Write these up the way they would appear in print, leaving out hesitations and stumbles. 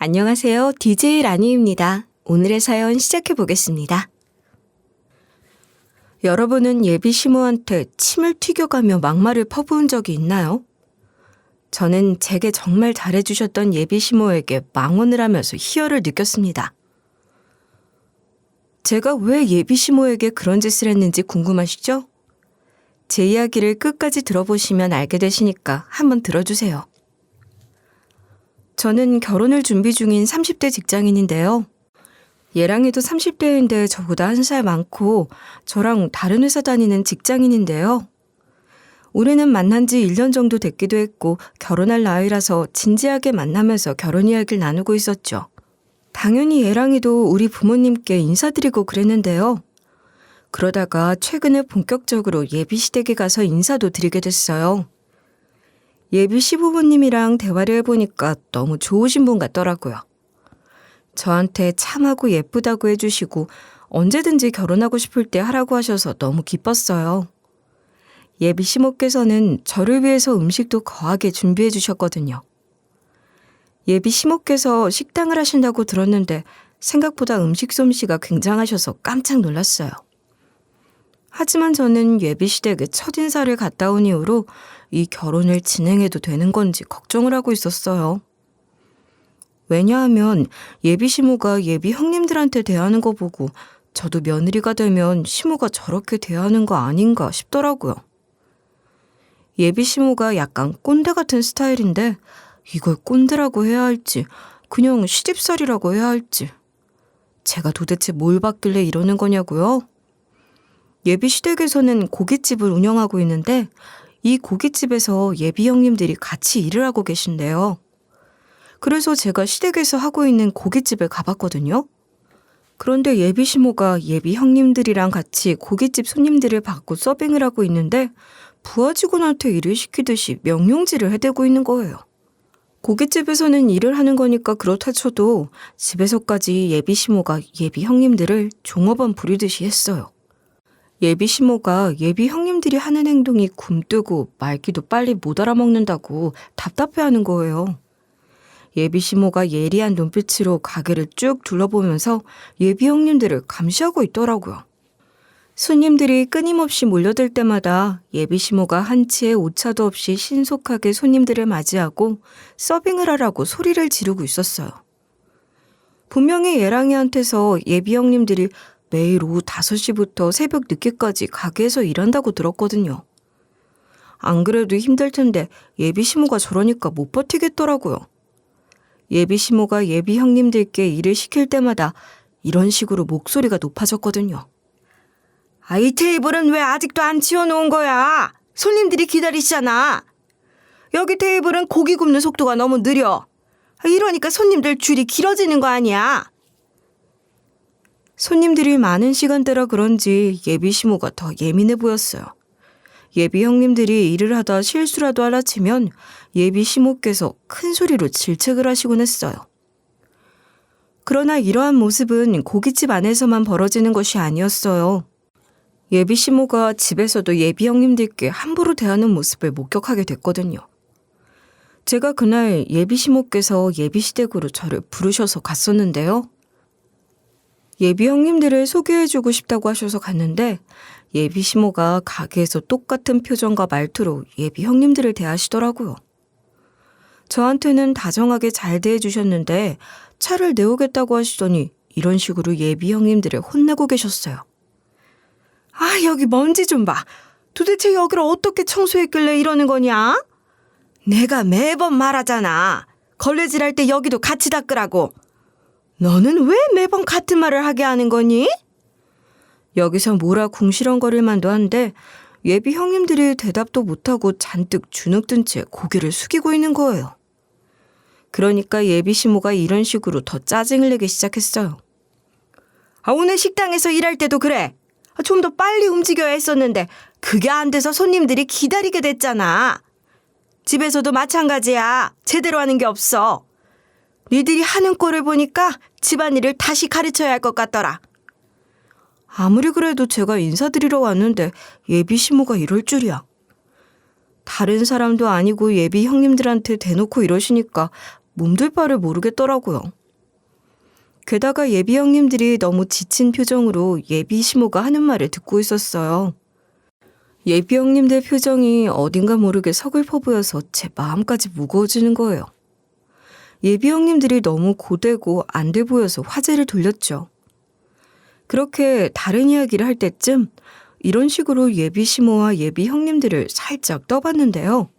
안녕하세요. DJ 라니입니다. 오늘의 사연 시작해 보겠습니다. 여러분은 예비 시모한테 침을 튀겨가며 막말을 퍼부은 적이 있나요? 저는 제게 정말 잘해주셨던 예비 시모에게 망언을 하면서 희열을 느꼈습니다. 제가 왜 예비 시모에게 그런 짓을 했는지 궁금하시죠? 제 이야기를 끝까지 들어보시면 알게 되시니까 한번 들어주세요. 저는 결혼을 준비 중인 30대 직장인인데요. 얘랑이도 30대인데 저보다 1살 많고 저랑 다른 회사 다니는 직장인인데요. 올해는 만난 지 1년 정도 됐기도 했고 결혼할 나이라서 진지하게 만나면서 결혼 이야기를 나누고 있었죠. 당연히 얘랑이도 우리 부모님께 인사드리고 그랬는데요. 그러다가 최근에 본격적으로 예비 시댁에 가서 인사도 드리게 됐어요. 예비 시부모님이랑 대화를 해보니까 너무 좋으신 분 같더라고요. 저한테 참하고 예쁘다고 해주시고 언제든지 결혼하고 싶을 때 하라고 하셔서 너무 기뻤어요. 예비 시모께서는 저를 위해서 음식도 거하게 준비해 주셨거든요. 예비 시모께서 식당을 하신다고 들었는데 생각보다 음식 솜씨가 굉장하셔서 깜짝 놀랐어요. 하지만 저는 예비 시댁에 첫인사를 갔다 온 이후로 이 결혼을 진행해도 되는 건지 걱정을 하고 있었어요. 왜냐하면 예비 시모가 예비 형님들한테 대하는 거 보고 저도 며느리가 되면 시모가 저렇게 대하는 거 아닌가 싶더라고요. 예비 시모가 약간 꼰대 같은 스타일인데 이걸 꼰대라고 해야 할지 그냥 시집살이라고 해야 할지 제가 도대체 뭘 받길래 이러는 거냐고요? 예비 시댁에서는 고깃집을 운영하고 있는데 이 고깃집에서 예비 형님들이 같이 일을 하고 계신데요. 그래서 제가 시댁에서 하고 있는 고깃집에 가봤거든요. 그런데 예비 시모가 예비 형님들이랑 같이 고깃집 손님들을 받고 서빙을 하고 있는데 부하 직원한테 일을 시키듯이 명령질을 해대고 있는 거예요. 고깃집에서는 일을 하는 거니까 그렇다 쳐도 집에서까지 예비 시모가 예비 형님들을 종업원 부리듯이 했어요. 예비 시모가 예비 형님들이 하는 행동이 굼뜨고 말귀도 빨리 못 알아먹는다고 답답해하는 거예요. 예비 시모가 예리한 눈빛으로 가게를 쭉 둘러보면서 예비 형님들을 감시하고 있더라고요. 손님들이 끊임없이 몰려들 때마다 예비 시모가 한치의 오차도 없이 신속하게 손님들을 맞이하고 서빙을 하라고 소리를 지르고 있었어요. 분명히 얘랑이한테서 예비 형님들이 매일 오후 5시부터 새벽 늦게까지 가게에서 일한다고 들었거든요. 안 그래도 힘들 텐데 예비 시모가 저러니까 못 버티겠더라고요. 예비 시모가 예비 형님들께 일을 시킬 때마다 이런 식으로 목소리가 높아졌거든요. 이 테이블은 왜 아직도 안 치워놓은 거야? 손님들이 기다리시잖아. 여기 테이블은 고기 굽는 속도가 너무 느려. 이러니까 손님들 줄이 길어지는 거 아니야? 손님들이 많은 시간대라 그런지 예비 시모가 더 예민해 보였어요. 예비 형님들이 일을 하다 실수라도 하라 치면 예비 시모께서 큰 소리로 질책을 하시곤 했어요. 그러나 이러한 모습은 고깃집 안에서만 벌어지는 것이 아니었어요. 예비 시모가 집에서도 예비 형님들께 함부로 대하는 모습을 목격하게 됐거든요. 제가 그날 예비 시모께서 예비 시댁으로 저를 부르셔서 갔었는데요. 예비 형님들을 소개해주고 싶다고 하셔서 갔는데 예비 시모가 가게에서 똑같은 표정과 말투로 예비 형님들을 대하시더라고요. 저한테는 다정하게 잘 대해주셨는데 차를 내오겠다고 하시더니 이런 식으로 예비 형님들을 혼내고 계셨어요. 여기 먼지 좀 봐. 도대체 여기를 어떻게 청소했길래 이러는 거냐? 내가 매번 말하잖아. 걸레질할 때 여기도 같이 닦으라고. 너는 왜 매번 같은 말을 하게 하는 거니? 여기서 뭐라 궁시렁거릴 만도 한데 예비 형님들이 대답도 못하고 잔뜩 주눅든 채 고개를 숙이고 있는 거예요. 그러니까 예비 시모가 이런 식으로 더 짜증을 내기 시작했어요. 오늘 식당에서 일할 때도 그래. 좀 더 빨리 움직여야 했었는데 그게 안 돼서 손님들이 기다리게 됐잖아. 집에서도 마찬가지야. 제대로 하는 게 없어. 니들이 하는 꼴을 보니까 집안일을 다시 가르쳐야 할 것 같더라. 아무리 그래도 제가 인사드리러 왔는데 예비 시모가 이럴 줄이야. 다른 사람도 아니고 예비 형님들한테 대놓고 이러시니까 몸둘 바를 모르겠더라고요. 게다가 예비 형님들이 너무 지친 표정으로 예비 시모가 하는 말을 듣고 있었어요. 예비 형님들 표정이 어딘가 모르게 서글퍼 보여서 제 마음까지 무거워지는 거예요. 예비 형님들이 너무 고되고 안 돼 보여서 화제를 돌렸죠. 그렇게 다른 이야기를 할 때쯤 이런 식으로 예비 시모와 예비 형님들을 살짝 떠봤는데요.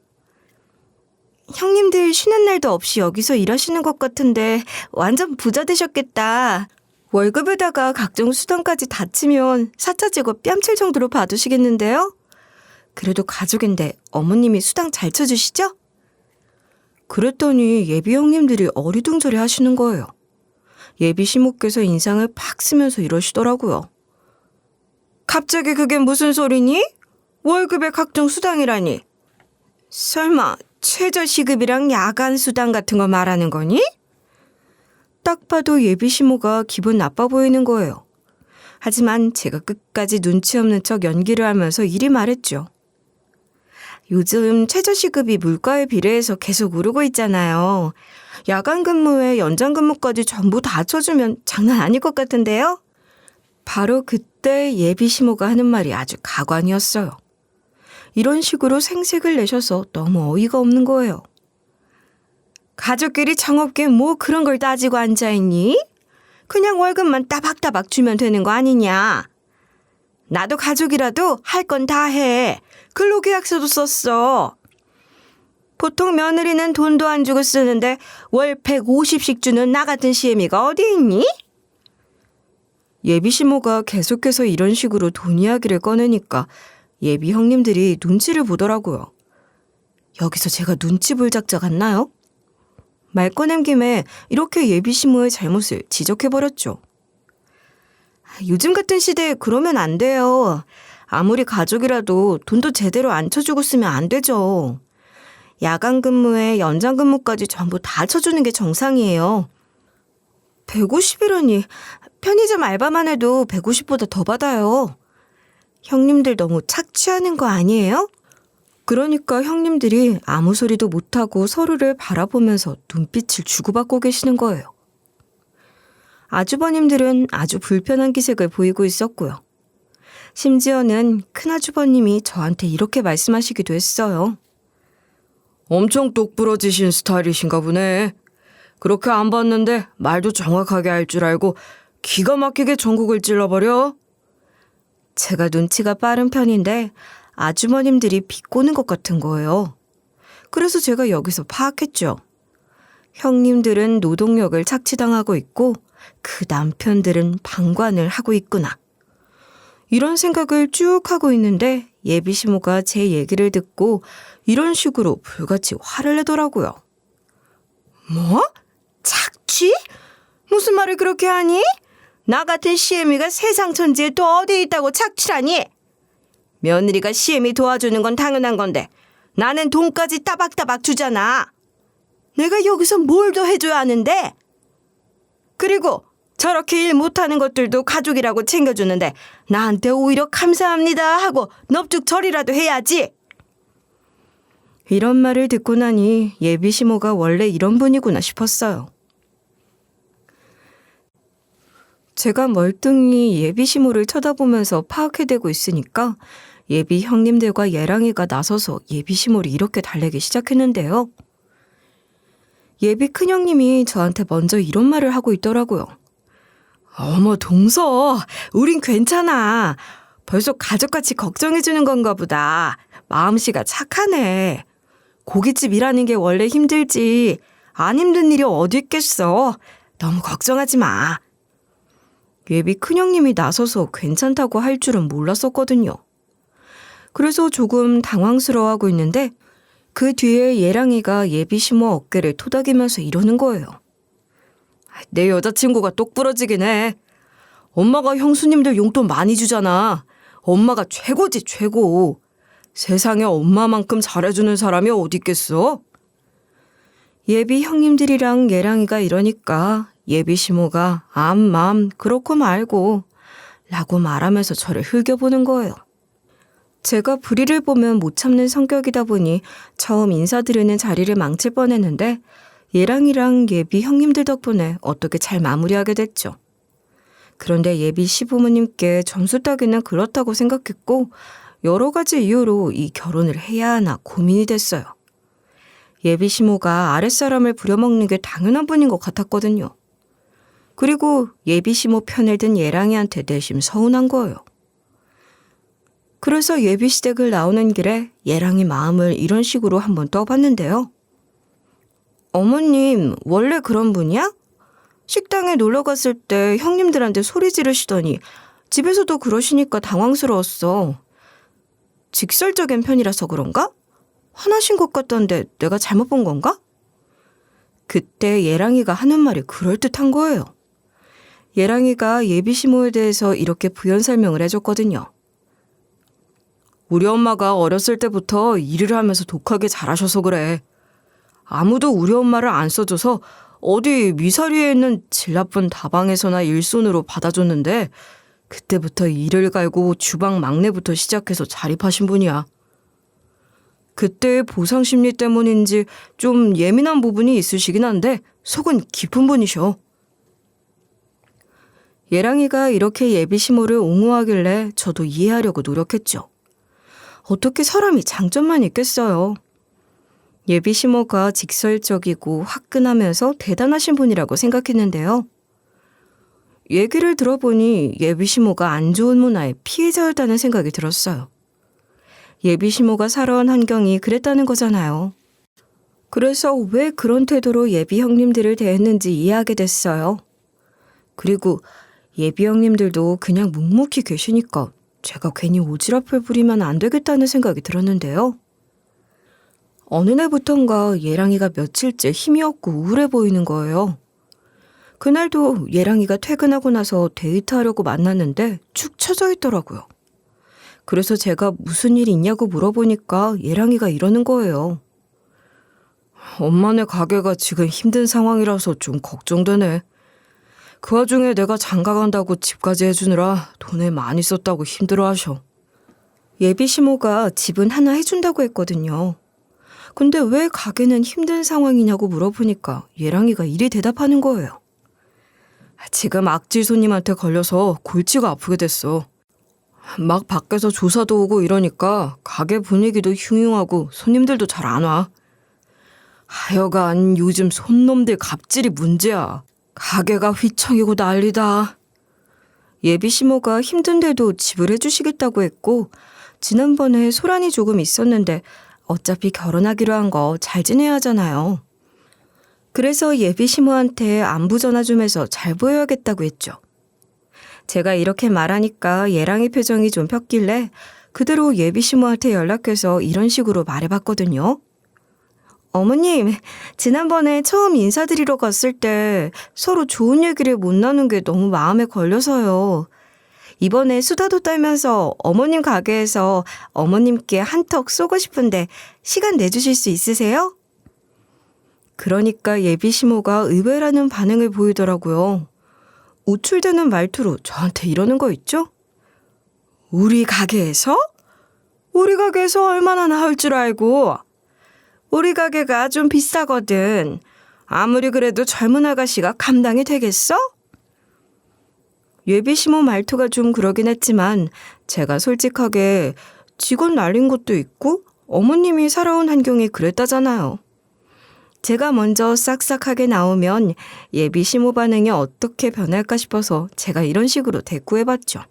형님들 쉬는 날도 없이 여기서 일하시는 것 같은데 완전 부자 되셨겠다. 월급에다가 각종 수당까지 다 치면 사차지고 뺨칠 정도로 받으시겠는데요? 그래도 가족인데 어머님이 수당 잘 쳐주시죠? 그랬더니 예비 형님들이 어리둥절해 하시는 거예요. 예비 시모께서 인상을 팍 쓰면서 이러시더라고요. 갑자기 그게 무슨 소리니? 월급에 각종 수당이라니. 설마 최저시급이랑 야간 수당 같은 거 말하는 거니? 딱 봐도 예비 시모가 기분 나빠 보이는 거예요. 하지만 제가 끝까지 눈치 없는 척 연기를 하면서 이리 말했죠. 요즘 최저시급이 물가에 비례해서 계속 오르고 있잖아요. 야간 근무에 연장 근무까지 전부 다 쳐주면 장난 아닐 것 같은데요? 바로 그때 예비 시모가 하는 말이 아주 가관이었어요. 이런 식으로 생색을 내셔서 너무 어이가 없는 거예요. 가족끼리 정없게 뭐 그런 걸 따지고 앉아있니? 그냥 월급만 따박따박 주면 되는 거 아니냐? 나도 가족이라도 할 건 다 해. 근로계약서도 썼어. 보통 며느리는 돈도 안 주고 쓰는데 월 150씩 주는 나 같은 시애미가 어디 있니? 예비 시모가 계속해서 이런 식으로 돈 이야기를 꺼내니까 예비 형님들이 눈치를 보더라고요. 여기서 제가 눈치 볼 작자 같나요? 말 꺼낸 김에 이렇게 예비 시모의 잘못을 지적해버렸죠. 요즘 같은 시대에 그러면 안 돼요. 아무리 가족이라도 돈도 제대로 안 쳐주고 쓰면 안 되죠. 야간 근무에 연장 근무까지 전부 다 쳐주는 게 정상이에요. 150이라니 편의점 알바만 해도 150보다 더 받아요. 형님들 너무 착취하는 거 아니에요? 그러니까 형님들이 아무 소리도 못하고 서로를 바라보면서 눈빛을 주고받고 계시는 거예요. 아주버님들은 아주 불편한 기색을 보이고 있었고요. 심지어는 큰아주버님이 저한테 이렇게 말씀하시기도 했어요. 엄청 똑부러지신 스타일이신가 보네. 그렇게 안 봤는데 말도 정확하게 할 줄 알고 기가 막히게 전국을 찔러버려. 제가 눈치가 빠른 편인데 아주머님들이 비꼬는 것 같은 거예요. 그래서 제가 여기서 파악했죠. 형님들은 노동력을 착취당하고 있고 그 남편들은 방관을 하고 있구나. 이런 생각을 쭉 하고 있는데 예비 시모가 제 얘기를 듣고 이런 식으로 불같이 화를 내더라고요. 뭐? 착취? 무슨 말을 그렇게 하니? 나 같은 시애미가 세상 천지에 또 어디 있다고 착취라니? 며느리가 시애미 도와주는 건 당연한 건데 나는 돈까지 따박따박 주잖아. 내가 여기서 뭘 더 해줘야 하는데? 그리고 저렇게 일 못하는 것들도 가족이라고 챙겨주는데 나한테 오히려 감사합니다 하고 넙죽절이라도 해야지. 이런 말을 듣고 나니 예비 시모가 원래 이런 분이구나 싶었어요. 제가 멀뚱히 예비 시모를 쳐다보면서 파악해대고 있으니까 예비 형님들과 예랑이가 나서서 예비 시모를 이렇게 달래기 시작했는데요. 예비 큰형님이 저한테 먼저 이런 말을 하고 있더라고요. 어머 동서, 우린 괜찮아. 벌써 가족같이 걱정해주는 건가 보다. 마음씨가 착하네. 고깃집 일하는 게 원래 힘들지. 안 힘든 일이 어디 있겠어. 너무 걱정하지 마. 예비 큰형님이 나서서 괜찮다고 할 줄은 몰랐었거든요. 그래서 조금 당황스러워하고 있는데 그 뒤에 예랑이가 예비 시모 어깨를 토닥이면서 이러는 거예요. 내 여자친구가 똑부러지긴 해. 엄마가 형수님들 용돈 많이 주잖아. 엄마가 최고지 최고. 세상에 엄마만큼 잘해주는 사람이 어디 있겠어? 예비 형님들이랑 예랑이가 이러니까 예비 시모가 암맘 그렇고 말고 라고 말하면서 저를 흘겨보는 거예요. 제가 불의를 보면 못 참는 성격이다 보니 처음 인사드리는 자리를 망칠 뻔했는데 얘랑이랑 예비 형님들 덕분에 어떻게 잘 마무리하게 됐죠. 그런데 예비 시부모님께 점수 따기는 그렇다고 생각했고 여러 가지 이유로 이 결혼을 해야 하나 고민이 됐어요. 예비 시모가 아랫사람을 부려먹는 게 당연한 분인 것 같았거든요. 그리고 예비 시모 편을 든 예랑이한테 내심 서운한 거예요. 그래서 예비 시댁을 나오는 길에 예랑이 마음을 이런 식으로 한번 떠봤는데요. 어머님, 원래 그런 분이야? 식당에 놀러 갔을 때 형님들한테 소리 지르시더니 집에서도 그러시니까 당황스러웠어. 직설적인 편이라서 그런가? 화나신 것 같던데 내가 잘못 본 건가? 그때 예랑이가 하는 말이 그럴듯한 거예요. 예랑이가 예비 시모에 대해서 이렇게 부연 설명을 해줬거든요. 우리 엄마가 어렸을 때부터 일을 하면서 독하게 잘하셔서 그래. 아무도 우리 엄마를 안 써줘서 어디 미사리에 있는 질 나쁜 다방에서나 일손으로 받아줬는데 그때부터 일을 갈고 주방 막내부터 시작해서 자립하신 분이야. 그때의 보상 심리 때문인지 좀 예민한 부분이 있으시긴 한데 속은 깊은 분이셔. 예랑이가 이렇게 예비 시모를 옹호하길래 저도 이해하려고 노력했죠. 어떻게 사람이 장점만 있겠어요. 예비 시모가 직설적이고 화끈하면서 대단하신 분이라고 생각했는데요. 얘기를 들어보니 예비 시모가 안 좋은 문화의 피해자였다는 생각이 들었어요. 예비 시모가 살아온 환경이 그랬다는 거잖아요. 그래서 왜 그런 태도로 예비 형님들을 대했는지 이해하게 됐어요. 그리고 예비 형님들도 그냥 묵묵히 계시니까 제가 괜히 오지랖을 부리면 안 되겠다는 생각이 들었는데요. 어느 날부턴가 예랑이가 며칠째 힘이 없고 우울해 보이는 거예요. 그날도 예랑이가 퇴근하고 나서 데이트하려고 만났는데 축 처져 있더라고요. 그래서 제가 무슨 일 있냐고 물어보니까 예랑이가 이러는 거예요. 엄마네 가게가 지금 힘든 상황이라서 좀 걱정되네. 그 와중에 내가 장가 간다고 집까지 해주느라 돈을 많이 썼다고 힘들어하셔. 예비 시모가 집은 하나 해준다고 했거든요. 근데 왜 가게는 힘든 상황이냐고 물어보니까 예랑이가 이리 대답하는 거예요. 지금 악질 손님한테 걸려서 골치가 아프게 됐어. 막 밖에서 조사도 오고 이러니까 가게 분위기도 흉흉하고 손님들도 잘 안 와. 하여간 요즘 손놈들 갑질이 문제야. 가게가 휘청이고 난리다. 예비 시모가 힘든데도 집을 해주시겠다고 했고 지난번에 소란이 조금 있었는데 어차피 결혼하기로 한 거 잘 지내야 하잖아요. 그래서 예비 시모한테 안부 전화 좀 해서 잘 보여야겠다고 했죠. 제가 이렇게 말하니까 예랑이 표정이 좀 폈길래 그대로 예비 시모한테 연락해서 이런 식으로 말해봤거든요. 어머님, 지난번에 처음 인사드리러 갔을 때 서로 좋은 얘기를 못 나눈 게 너무 마음에 걸려서요. 이번에 수다도 떨면서 어머님 가게에서 어머님께 한턱 쏘고 싶은데 시간 내주실 수 있으세요? 그러니까 예비 시모가 의외라는 반응을 보이더라고요. 우쭐대는 말투로 저한테 이러는 거 있죠? 우리 가게에서? 우리 가게에서 얼마나 나올 줄 알고. 우리 가게가 좀 비싸거든. 아무리 그래도 젊은 아가씨가 감당이 되겠어? 예비 시모 말투가 좀 그러긴 했지만 제가 솔직하게 직원 날린 것도 있고 어머님이 살아온 환경이 그랬다잖아요. 제가 먼저 싹싹하게 나오면 예비 시모 반응이 어떻게 변할까 싶어서 제가 이런 식으로 대꾸해봤죠.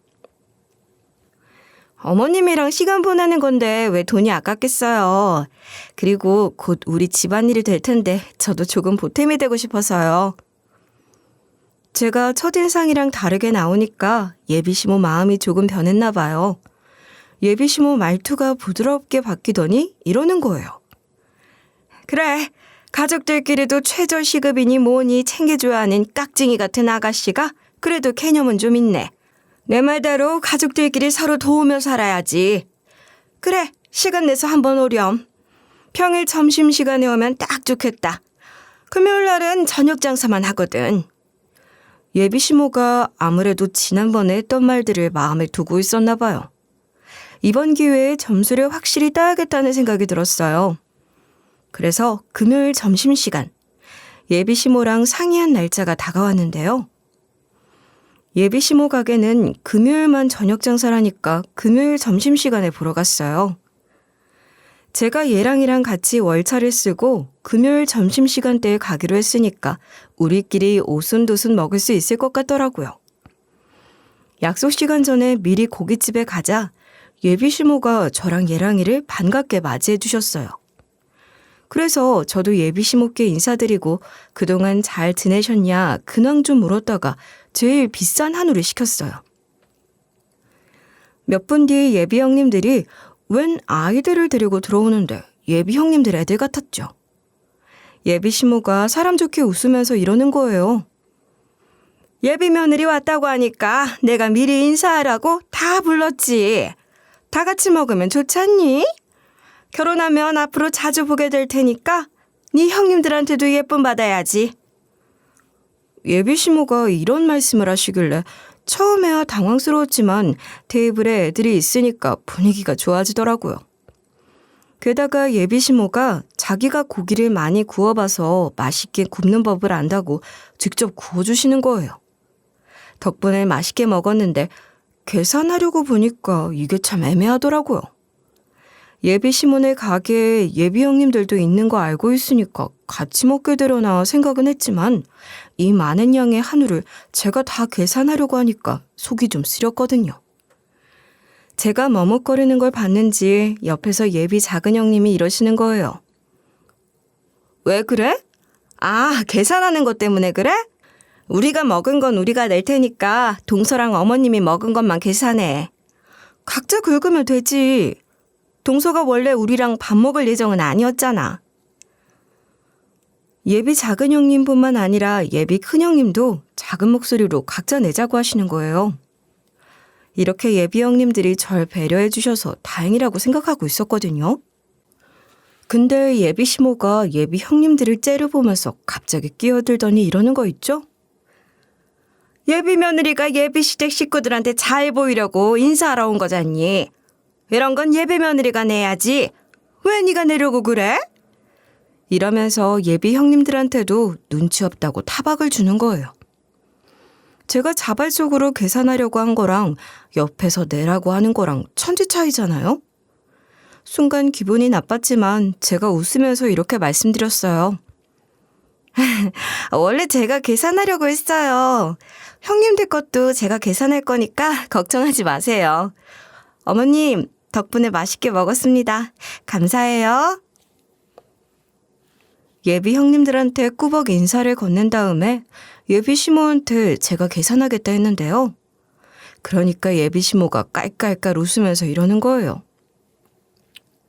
어머님이랑 시간 보내는 건데 왜 돈이 아깝겠어요. 그리고 곧 우리 집안일이 될 텐데 저도 조금 보탬이 되고 싶어서요. 제가 첫인상이랑 다르게 나오니까 예비 시모 마음이 조금 변했나 봐요. 예비 시모 말투가 부드럽게 바뀌더니 이러는 거예요. 그래, 가족들끼리도 최저 시급이니 뭐니 챙겨줘야 하는 깍쟁이 같은 아가씨가 그래도 개념은 좀 있네. 내 말대로 가족들끼리 서로 도우며 살아야지. 그래, 시간 내서 한번 오렴. 평일 점심시간에 오면 딱 좋겠다. 금요일 날은 저녁 장사만 하거든. 예비 시모가 아무래도 지난번에 했던 말들을 마음에 두고 있었나 봐요. 이번 기회에 점수를 확실히 따야겠다는 생각이 들었어요. 그래서 금요일 점심시간 예비 시모랑 상의한 날짜가 다가왔는데요. 예비 시모 가게는 금요일만 저녁 장사라니까 금요일 점심시간에 보러 갔어요. 제가 얘랑이랑 같이 월차를 쓰고 금요일 점심시간대에 가기로 했으니까 우리끼리 오순도순 먹을 수 있을 것 같더라고요. 약속 시간 전에 미리 고깃집에 가자 예비 시모가 저랑 얘랑이를 반갑게 맞이해 주셨어요. 그래서 저도 예비 시모께 인사드리고 그동안 잘 지내셨냐 근황 좀 물었다가 제일 비싼 한우를 시켰어요. 몇 분 뒤에 예비 형님들이 웬 아이들을 데리고 들어오는데 예비 형님들 애들 같았죠. 예비 시모가 사람 좋게 웃으면서 이러는 거예요. 예비 며느리 왔다고 하니까 내가 미리 인사하라고 다 불렀지. 다 같이 먹으면 좋지 않니? 결혼하면 앞으로 자주 보게 될 테니까 네 형님들한테도 예쁨 받아야지. 예비 시모가 이런 말씀을 하시길래 처음에야 당황스러웠지만 테이블에 애들이 있으니까 분위기가 좋아지더라고요. 게다가 예비 시모가 자기가 고기를 많이 구워봐서 맛있게 굽는 법을 안다고 직접 구워주시는 거예요. 덕분에 맛있게 먹었는데 계산하려고 보니까 이게 참 애매하더라고요. 예비 시모네 가게에 예비 형님들도 있는 거 알고 있으니까 같이 먹게 되려나 생각은 했지만 이 많은 양의 한우를 제가 다 계산하려고 하니까 속이 좀 쓰렸거든요. 제가 머뭇거리는 걸 봤는지 옆에서 예비 작은 형님이 이러시는 거예요. 왜 그래? 아, 계산하는 것 때문에 그래? 우리가 먹은 건 우리가 낼 테니까 동서랑 어머님이 먹은 것만 계산해. 각자 긁으면 되지. 동서가 원래 우리랑 밥 먹을 예정은 아니었잖아. 예비 작은 형님뿐만 아니라 예비 큰 형님도 작은 목소리로 각자 내자고 하시는 거예요. 이렇게 예비 형님들이 절 배려해 주셔서 다행이라고 생각하고 있었거든요. 근데 예비 시모가 예비 형님들을 째려보면서 갑자기 끼어들더니 이러는 거 있죠? 예비 며느리가 예비 시댁 식구들한테 잘 보이려고 인사하러 온 거잖니. 이런 건 예비 며느리가 내야지. 왜 네가 내려고 그래? 이러면서 예비 형님들한테도 눈치 없다고 타박을 주는 거예요. 제가 자발적으로 계산하려고 한 거랑 옆에서 내라고 하는 거랑 천지 차이잖아요. 순간 기분이 나빴지만 제가 웃으면서 이렇게 말씀드렸어요. 원래 제가 계산하려고 했어요. 형님들 것도 제가 계산할 거니까 걱정하지 마세요. 어머님, 덕분에 맛있게 먹었습니다. 감사해요. 예비 형님들한테 꾸벅 인사를 건넨 다음에 예비 시모한테 제가 계산하겠다 했는데요. 그러니까 예비 시모가 깔깔깔 웃으면서 이러는 거예요.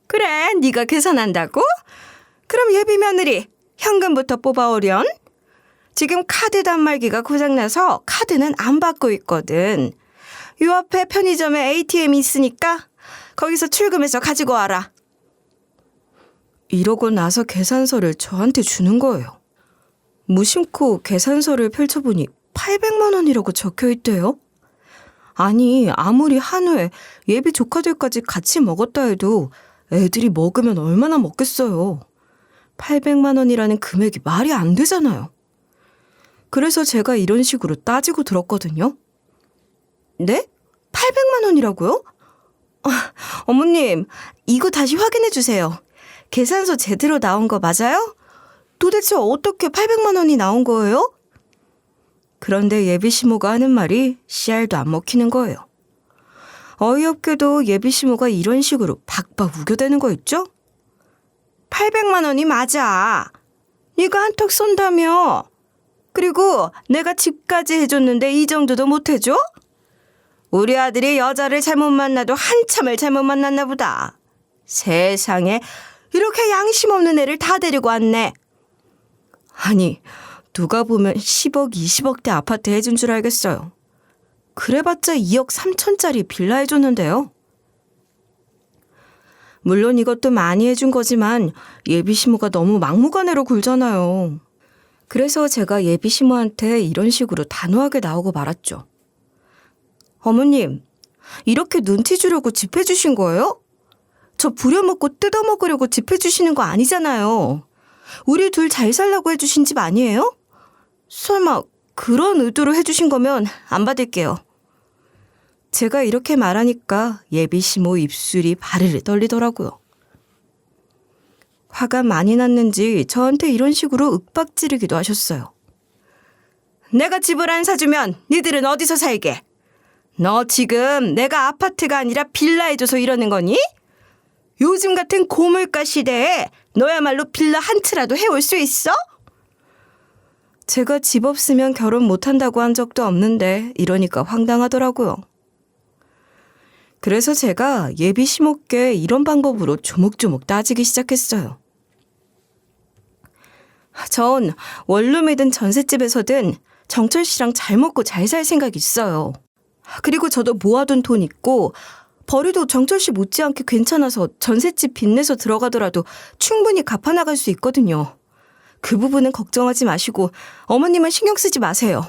그래, 네가 계산한다고? 그럼 예비 며느리 현금부터 뽑아오련? 지금 카드 단말기가 고장나서 카드는 안 받고 있거든. 요 앞에 편의점에 ATM이 있으니까 거기서 출금해서 가지고 와라. 이러고 나서 계산서를 저한테 주는 거예요. 무심코 계산서를 펼쳐보니 800만 원이라고 적혀있대요. 아니, 아무리 한우에 예비 조카들까지 같이 먹었다 해도 애들이 먹으면 얼마나 먹겠어요. 800만 원이라는 금액이 말이 안 되잖아요. 그래서 제가 이런 식으로 따지고 들었거든요. 네? 800만 원이라고요? 어머님, 이거 다시 확인해 주세요. 계산서 제대로 나온 거 맞아요? 도대체 어떻게 800만 원이 나온 거예요? 그런데 예비 시모가 하는 말이 씨알도 안 먹히는 거예요. 어이없게도 예비 시모가 이런 식으로 박박 우겨대는 거 있죠? 800만 원이 맞아. 네가 한턱 쏜다며. 그리고 내가 집까지 해줬는데 이 정도도 못 해줘? 우리 아들이 여자를 잘못 만나도 한참을 잘못 만났나 보다. 세상에 이렇게 양심 없는 애를 다 데리고 왔네. 아니, 누가 보면 10억, 20억대 아파트 해준 줄 알겠어요. 그래봤자 2억 3천짜리 빌라 해줬는데요. 물론 이것도 많이 해준 거지만 예비 시모가 너무 막무가내로 굴잖아요. 그래서 제가 예비 시모한테 이런 식으로 단호하게 나오고 말았죠. 어머님, 이렇게 눈치 주려고 집 해주신 거예요? 저 부려먹고 뜯어먹으려고 집 해주시는 거 아니잖아요. 우리 둘 잘 살라고 해주신 집 아니에요? 설마 그런 의도로 해주신 거면 안 받을게요. 제가 이렇게 말하니까 예비 시모 입술이 바르르 떨리더라고요. 화가 많이 났는지 저한테 이런 식으로 윽박지르기도 하셨어요. 내가 집을 안 사주면 니들은 어디서 살게? 너 지금 내가 아파트가 아니라 빌라 해줘서 이러는 거니? 요즘 같은 고물가 시대에 너야말로 빌라 한 채라도 해올 수 있어? 제가 집 없으면 결혼 못한다고 한 적도 없는데 이러니까 황당하더라고요. 그래서 제가 예비 시모께 이런 방법으로 조목조목 따지기 시작했어요. 전 원룸이든 전셋집에서든 정철 씨랑 잘 먹고 잘 살 생각이 있어요. 그리고 저도 모아둔 돈 있고 벌이도 정철 씨 못지않게 괜찮아서 전셋집 빚내서 들어가더라도 충분히 갚아나갈 수 있거든요. 그 부분은 걱정하지 마시고 어머님은 신경 쓰지 마세요.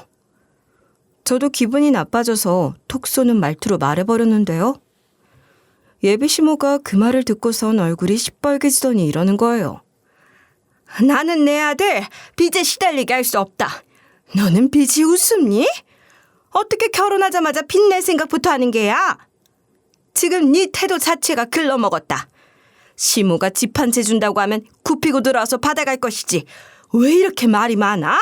저도 기분이 나빠져서 톡 쏘는 말투로 말해버렸는데요. 예비 시모가 그 말을 듣고선 얼굴이 시뻘개지더니 이러는 거예요. 나는 내 아들 빚에 시달리게 할 수 없다. 너는 빚이 웃음니? 어떻게 결혼하자마자 빚낼 생각부터 하는 게야? 지금 네 태도 자체가 글러먹었다. 시모가 집 한 채 준다고 하면 굽히고 들어와서 받아갈 것이지. 왜 이렇게 말이 많아?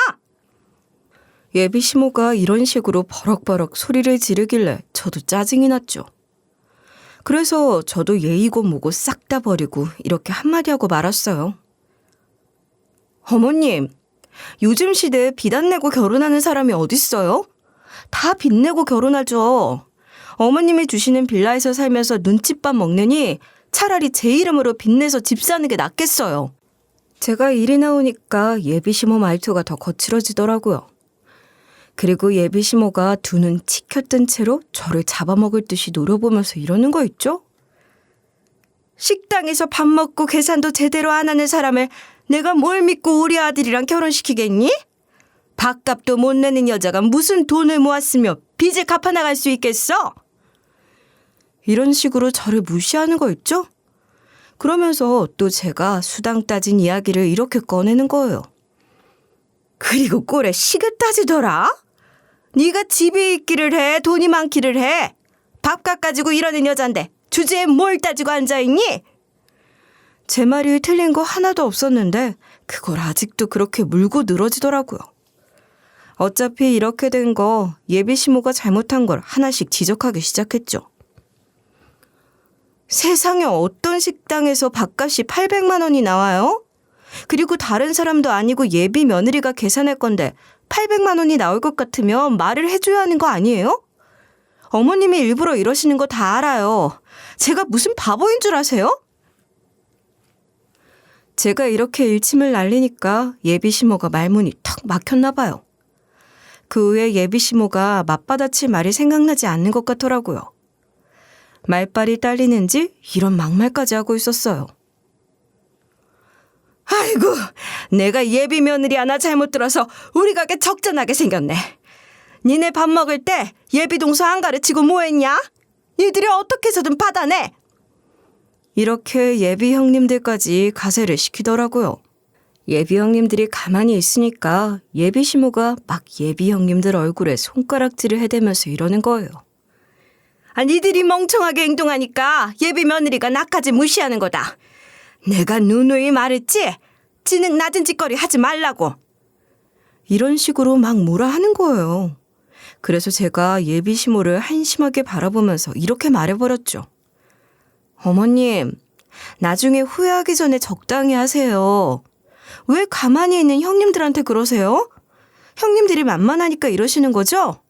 예비 시모가 이런 식으로 버럭버럭 소리를 지르길래 저도 짜증이 났죠. 그래서 저도 예의고 뭐고 싹 다 버리고 이렇게 한마디 하고 말았어요. 어머님, 요즘 시대에 빚 안 내고 결혼하는 사람이 어딨어요? 다 빚 내고 결혼하죠. 어머님이 주시는 빌라에서 살면서 눈칫밥 먹느니 차라리 제 이름으로 빚내서 집 사는 게 낫겠어요. 제가 일이 나오니까 예비 시모 말투가 더 거칠어지더라고요. 그리고 예비 시모가 두 눈 치켜뜬 채로 저를 잡아먹을 듯이 노려보면서 이러는 거 있죠? 식당에서 밥 먹고 계산도 제대로 안 하는 사람을 내가 뭘 믿고 우리 아들이랑 결혼시키겠니? 밥값도 못 내는 여자가 무슨 돈을 모았으며 빚을 갚아나갈 수 있겠어? 이런 식으로 저를 무시하는 거 있죠? 그러면서 또 제가 수당 따진 이야기를 이렇게 꺼내는 거예요. 그리고 꼴에 시계 따지더라? 네가 집에 있기를 해, 돈이 많기를 해. 밥값 가지고 이러는 여잔데 주제에 뭘 따지고 앉아있니? 제 말이 틀린 거 하나도 없었는데 그걸 아직도 그렇게 물고 늘어지더라고요. 어차피 이렇게 된 거 예비 시모가 잘못한 걸 하나씩 지적하기 시작했죠. 세상에 어떤 식당에서 밥값이 800만 원이 나와요? 그리고 다른 사람도 아니고 예비 며느리가 계산할 건데 800만 원이 나올 것 같으면 말을 해줘야 하는 거 아니에요? 어머님이 일부러 이러시는 거 다 알아요. 제가 무슨 바보인 줄 아세요? 제가 이렇게 일침을 날리니까 예비 시모가 말문이 턱 막혔나 봐요. 그 후에 예비 시모가 맞받아칠 말이 생각나지 않는 것 같더라고요. 말빨이 딸리는지 이런 막말까지 하고 있었어요. 아이고, 내가 예비 며느리 하나 잘못 들어서 우리 가게 적잖하게 생겼네. 니네 밥 먹을 때 예비 동서 안 가르치고 뭐 했냐? 니들이 어떻게 해서든 받아내. 이렇게 예비 형님들까지 가세를 시키더라고요. 예비 형님들이 가만히 있으니까 예비 시모가 막 예비 형님들 얼굴에 손가락질을 해대면서 이러는 거예요. 아, 니들이 멍청하게 행동하니까 예비 며느리가 나까지 무시하는 거다. 내가 누누이 말했지? 지능 낮은 짓거리 하지 말라고. 이런 식으로 막 뭐라 하는 거예요. 그래서 제가 예비 시모를 한심하게 바라보면서 이렇게 말해버렸죠. 어머님, 나중에 후회하기 전에 적당히 하세요. 왜 가만히 있는 형님들한테 그러세요? 형님들이 만만하니까 이러시는 거죠?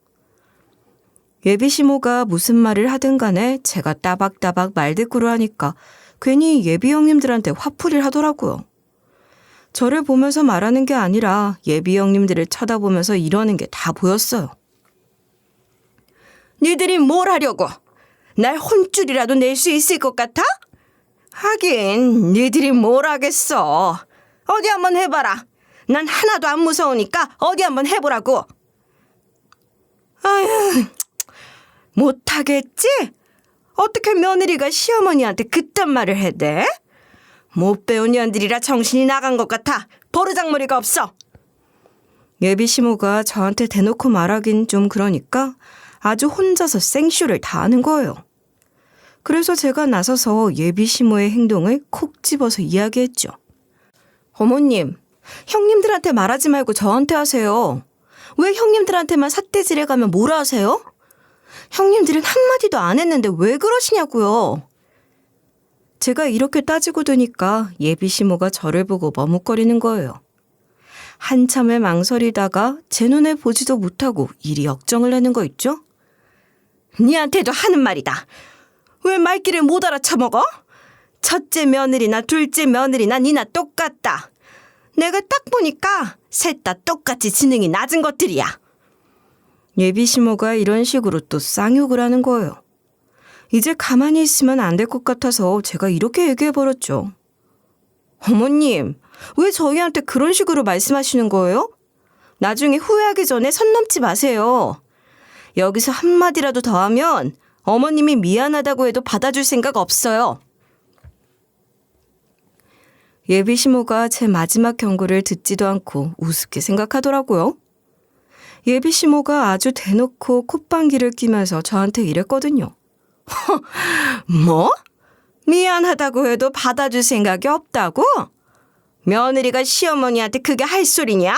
예비 시모가 무슨 말을 하든 간에 제가 따박따박 말대꾸를 하니까 괜히 예비 형님들한테 화풀이를 하더라고요. 저를 보면서 말하는 게 아니라 예비 형님들을 쳐다보면서 이러는 게 다 보였어요. 니들이 뭘 하려고? 날 혼쭐이라도 낼 수 있을 것 같아? 하긴 니들이 뭘 하겠어. 어디 한번 해봐라. 난 하나도 안 무서우니까 어디 한번 해보라고. 아휴, 못하겠지? 어떻게 며느리가 시어머니한테 그딴 말을 해대? 못 배운 년들이라 정신이 나간 것 같아. 버르장머리가 없어. 예비 시모가 저한테 대놓고 말하긴 좀 그러니까 아주 혼자서 생쇼를 다 하는 거예요. 그래서 제가 나서서 예비 시모의 행동을 콕 집어서 이야기했죠. 어머님, 형님들한테 말하지 말고 저한테 하세요. 왜 형님들한테만 삿대질해가면 뭐라 하세요? 형님들은 한마디도 안 했는데 왜 그러시냐고요. 제가 이렇게 따지고 드니까 예비 시모가 저를 보고 머뭇거리는 거예요. 한참을 망설이다가 제 눈에 보지도 못하고 이리 역정을 내는 거 있죠? 니한테도 하는 말이다. 왜 말귀를 못 알아쳐먹어? 첫째 며느리나 둘째 며느리나 니나 똑같다. 내가 딱 보니까 셋 다 똑같이 지능이 낮은 것들이야. 예비 시모가 이런 식으로 또 쌍욕을 하는 거예요. 이제 가만히 있으면 안 될 것 같아서 제가 이렇게 얘기해버렸죠. 어머님, 왜 저희한테 그런 식으로 말씀하시는 거예요? 나중에 후회하기 전에 선 넘지 마세요. 여기서 한마디라도 더 하면 어머님이 미안하다고 해도 받아줄 생각 없어요. 예비 시모가 제 마지막 경고를 듣지도 않고 우습게 생각하더라고요. 예비 시모가 아주 대놓고 콧방귀를 뀌면서 저한테 이랬거든요. 뭐? 미안하다고 해도 받아줄 생각이 없다고? 며느리가 시어머니한테 그게 할 소리냐?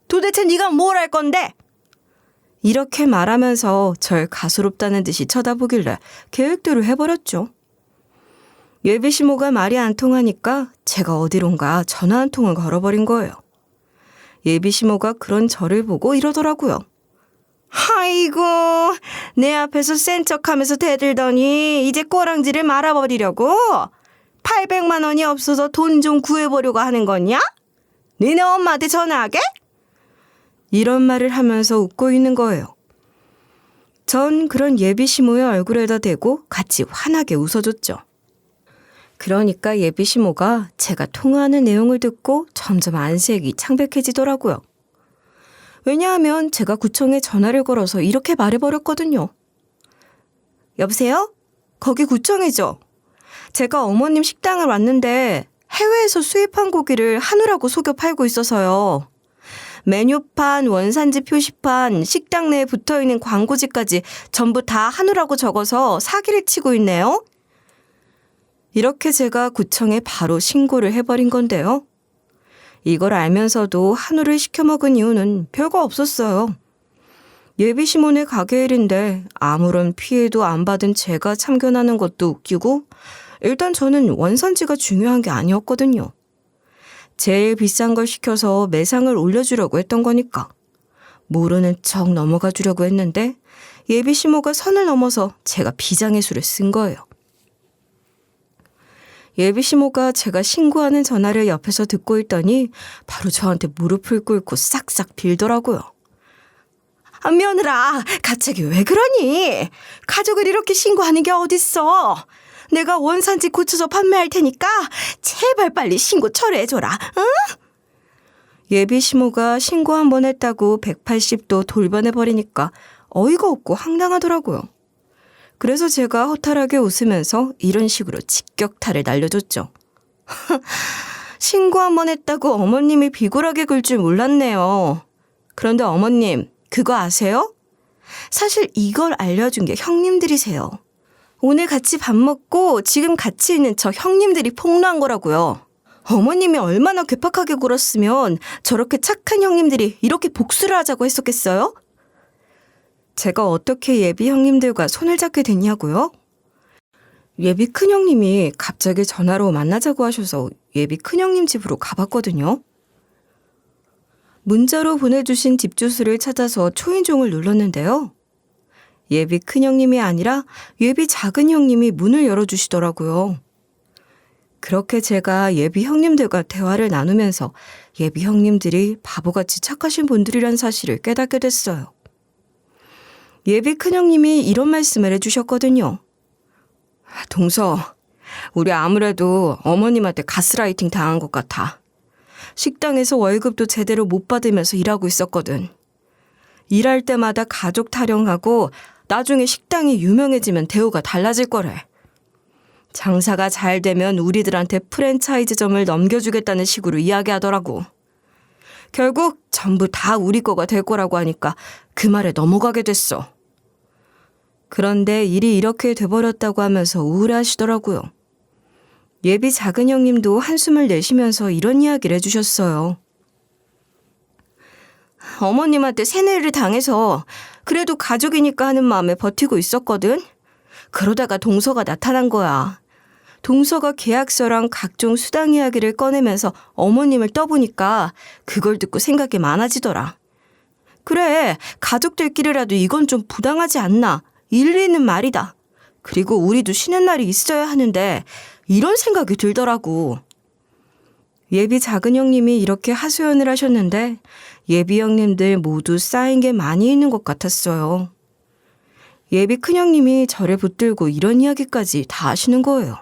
도대체 네가 뭘 할 건데? 이렇게 말하면서 절 가소롭다는 듯이 쳐다보길래 계획대로 해버렸죠. 예비 시모가 말이 안 통하니까 제가 어디론가 전화 한 통을 걸어버린 거예요. 예비 시모가 그런 저를 보고 이러더라고요. 아이고, 내 앞에서 센 척하면서 대들더니 이제 꼬랑지를 말아버리려고? 800만 원이 없어서 돈 좀 구해보려고 하는 거냐? 니네 엄마한테 전화하게? 이런 말을 하면서 웃고 있는 거예요. 전 그런 예비 시모의 얼굴에다 대고 같이 환하게 웃어줬죠. 그러니까 예비 시모가 제가 통화하는 내용을 듣고 점점 안색이 창백해지더라고요. 왜냐하면 제가 구청에 전화를 걸어서 이렇게 말해버렸거든요. 여보세요? 거기 구청이죠? 제가 어머님 식당을 왔는데 해외에서 수입한 고기를 한우라고 속여 팔고 있어서요. 메뉴판, 원산지 표시판, 식당 내에 붙어있는 광고지까지 전부 다 한우라고 적어서 사기를 치고 있네요. 이렇게 제가 구청에 바로 신고를 해버린 건데요. 이걸 알면서도 한우를 시켜 먹은 이유는 별거 없었어요. 예비 시몬의 가게 일인데 아무런 피해도 안 받은 제가 참견하는 것도 웃기고 일단 저는 원산지가 중요한 게 아니었거든요. 제일 비싼 걸 시켜서 매상을 올려주려고 했던 거니까. 모르는 척 넘어가 주려고 했는데 예비 시모가 선을 넘어서 제가 비장의 수를 쓴 거예요. 예비 시모가 제가 신고하는 전화를 옆에서 듣고 있더니 바로 저한테 무릎을 꿇고 싹싹 빌더라고요. 아, 며느라, 갑자기 왜 그러니? 가족을 이렇게 신고하는 게 어딨어? 내가 원산지 고쳐서 판매할 테니까 제발 빨리 신고 철회해줘라, 응? 예비 시모가 신고 한 번 했다고 180도 돌변해버리니까 어이가 없고 황당하더라고요. 그래서 제가 허탈하게 웃으면서 이런 식으로 직격탄을 날려줬죠. 신고 한 번 했다고 어머님이 비굴하게 굴 줄 몰랐네요. 그런데 어머님, 그거 아세요? 사실 이걸 알려준 게 형님들이세요. 오늘 같이 밥 먹고 지금 같이 있는 저 형님들이 폭로한 거라고요. 어머님이 얼마나 괴팍하게 굴었으면 저렇게 착한 형님들이 이렇게 복수를 하자고 했었겠어요? 제가 어떻게 예비 형님들과 손을 잡게 됐냐고요? 예비 큰형님이 갑자기 전화로 만나자고 하셔서 예비 큰형님 집으로 가봤거든요. 문자로 보내주신 집 주소를 찾아서 초인종을 눌렀는데요. 예비 큰형님이 아니라 예비 작은 형님이 문을 열어주시더라고요. 그렇게 제가 예비 형님들과 대화를 나누면서 예비 형님들이 바보같이 착하신 분들이란 사실을 깨닫게 됐어요. 예비 큰형님이 이런 말씀을 해주셨거든요. 동서, 우리 아무래도 어머님한테 가스라이팅 당한 것 같아. 식당에서 월급도 제대로 못 받으면서 일하고 있었거든. 일할 때마다 가족 타령하고 나중에 식당이 유명해지면 대우가 달라질 거래. 장사가 잘 되면 우리들한테 프랜차이즈점을 넘겨주겠다는 식으로 이야기하더라고. 결국 전부 다 우리 거가 될 거라고 하니까 그 말에 넘어가게 됐어. 그런데 일이 이렇게 돼버렸다고 하면서 우울해하시더라고요. 예비 작은 형님도 한숨을 내쉬면서 이런 이야기를 해주셨어요. 어머님한테 세뇌를 당해서 그래도 가족이니까 하는 마음에 버티고 있었거든. 그러다가 동서가 나타난 거야. 동서가 계약서랑 각종 수당 이야기를 꺼내면서 어머님을 떠보니까 그걸 듣고 생각이 많아지더라. 그래, 가족들끼리라도 이건 좀 부당하지 않나. 일리 있는 말이다. 그리고 우리도 쉬는 날이 있어야 하는데 이런 생각이 들더라고. 예비 작은 형님이 이렇게 하소연을 하셨는데 예비 형님들 모두 쌓인 게 많이 있는 것 같았어요. 예비 큰형님이 저를 붙들고 이런 이야기까지 다 하시는 거예요.